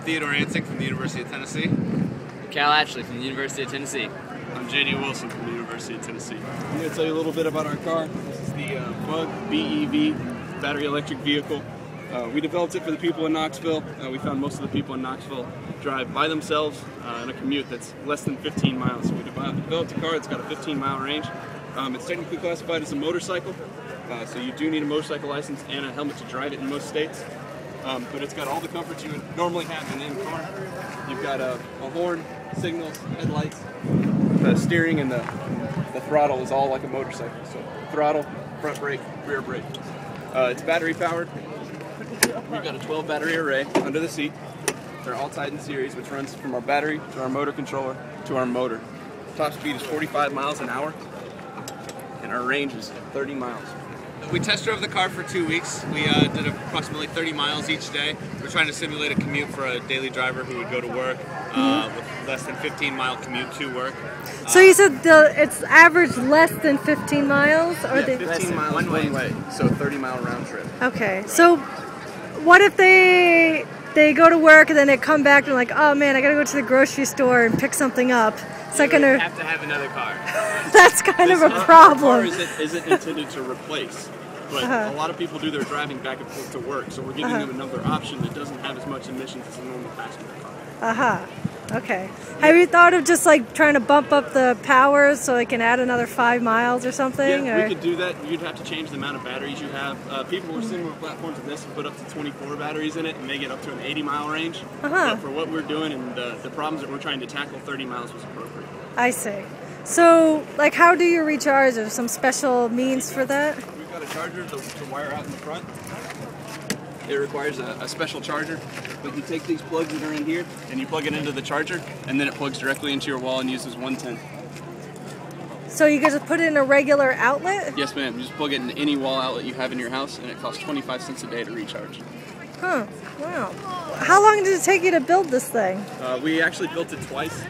Theodore Ansick from the University of Tennessee. Cal Ashley from the University of Tennessee. I'm J.D. Wilson from the University of Tennessee. I'm going to tell you a little bit about our car. This is the Bug BEV, battery electric vehicle. We developed it for the people in Knoxville. We found most of the people in Knoxville drive by themselves in a commute that's less than 15 miles. So we developed a car that's got a 15-mile range. It's technically classified as a motorcycle, so you do need a motorcycle license and a helmet to drive it in most states. But it's got all the comforts you would normally have in any car. You've got a horn, signals, headlights. The steering and the throttle is all like a motorcycle. So throttle, front brake, rear brake. It's battery powered. We've got a 12 battery array under the seat. They're all tied in series, which runs from our battery to our motor controller to our motor. Top speed is 45 miles an hour, and our range is 30 miles. We test drove the car for 2 weeks. We did approximately 30 miles each day. We're trying to simulate a commute for a daily driver who would go to work with less than 15-mile commute to work. So you said it's average less than 15 miles? Or yeah, 15 miles one way, so 30-mile round trip. Okay, so what if they go to work and then they come back and like, oh man, I gotta go to the grocery store and pick something up. So you have to have another car. That's kind of a problem. This car isn't intended to replace, but a lot of people do their driving back and forth to work, so we're giving them another option that doesn't have as much emissions as a normal passenger car. Okay. Have you thought of just like trying to bump up the power so they can add another 5 miles or something? Yeah, we could do that. You'd have to change the amount of batteries you have. People with similar platforms to this have put up to 24 batteries in it, and they get up to an 80-mile range. But for what we're doing and the problems that we're trying to tackle, 30 miles was appropriate. I see. So, like, how do you recharge? Is there some special means for that? We've got a charger to wire out in the front. It requires a special charger, but you take these plugs that are in here and you plug it into the charger, and then it plugs directly into your wall and uses 110. So you can just put it in a regular outlet? Yes, ma'am. You just plug it in any wall outlet you have in your house, and it costs 25 cents a day to recharge. Huh. Wow. How long did it take you to build this thing? We actually built it twice.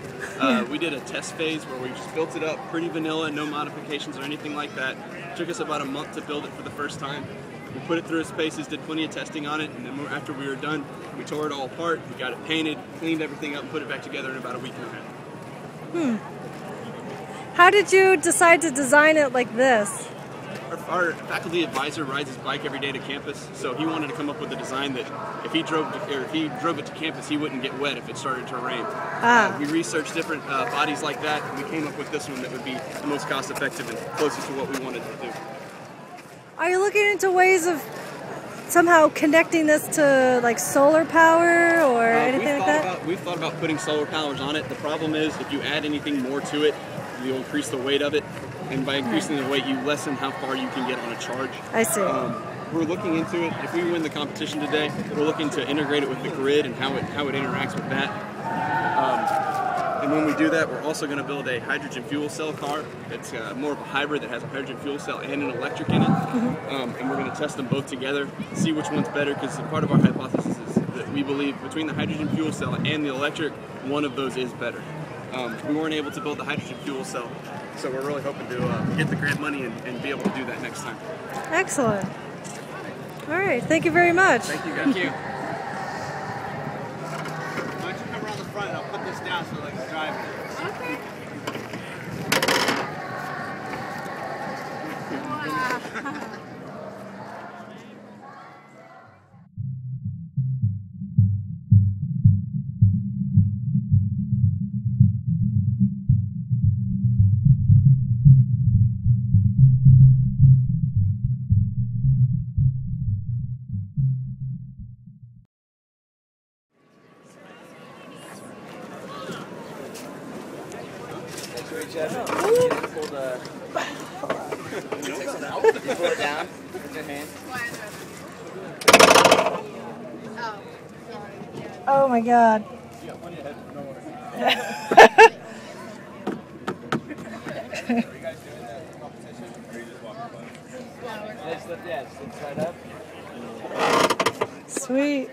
We did a test phase where we just built it up pretty vanilla, no modifications or anything like that. It took us about a month to build it for the first time. We put it through its paces, did plenty of testing on it, and then after we were done, we tore it all apart, we got it painted, cleaned everything up, and put it back together in about a week and a half. How did you decide to design it like this? Our faculty advisor rides his bike every day to campus, so he wanted to come up with a design that if he drove it to campus, he wouldn't get wet if it started to rain. We researched different bodies like that, and we came up with this one that would be the most cost-effective and closest to what we wanted to do. Are you looking into ways of somehow connecting this to like solar power or anything like that? We've thought about putting solar powers on it. The problem is if you add anything more to it, you'll increase the weight of it. And by increasing the weight, you lessen how far you can get on a charge. I see. We're looking into it. If we win the competition today, we're looking to integrate it with the grid and how it interacts with that. And when we do that, we're also going to build a hydrogen fuel cell car. It's more of a hybrid that has a hydrogen fuel cell and an electric in it. And we're going to test them both together, see which one's better, because part of our hypothesis is that we believe between the hydrogen fuel cell and the electric, one of those is better. We weren't able to build the hydrogen fuel cell, so we're really hoping to get the grant money and be able to do that next time. Excellent. All right, thank you very much. Thank you, guys. Thank you. Why don't you come around the front and I'll put this down so they can drive it. Okay. Wow. Pull it down with your hand. Oh my God. Slip right up. Sweet.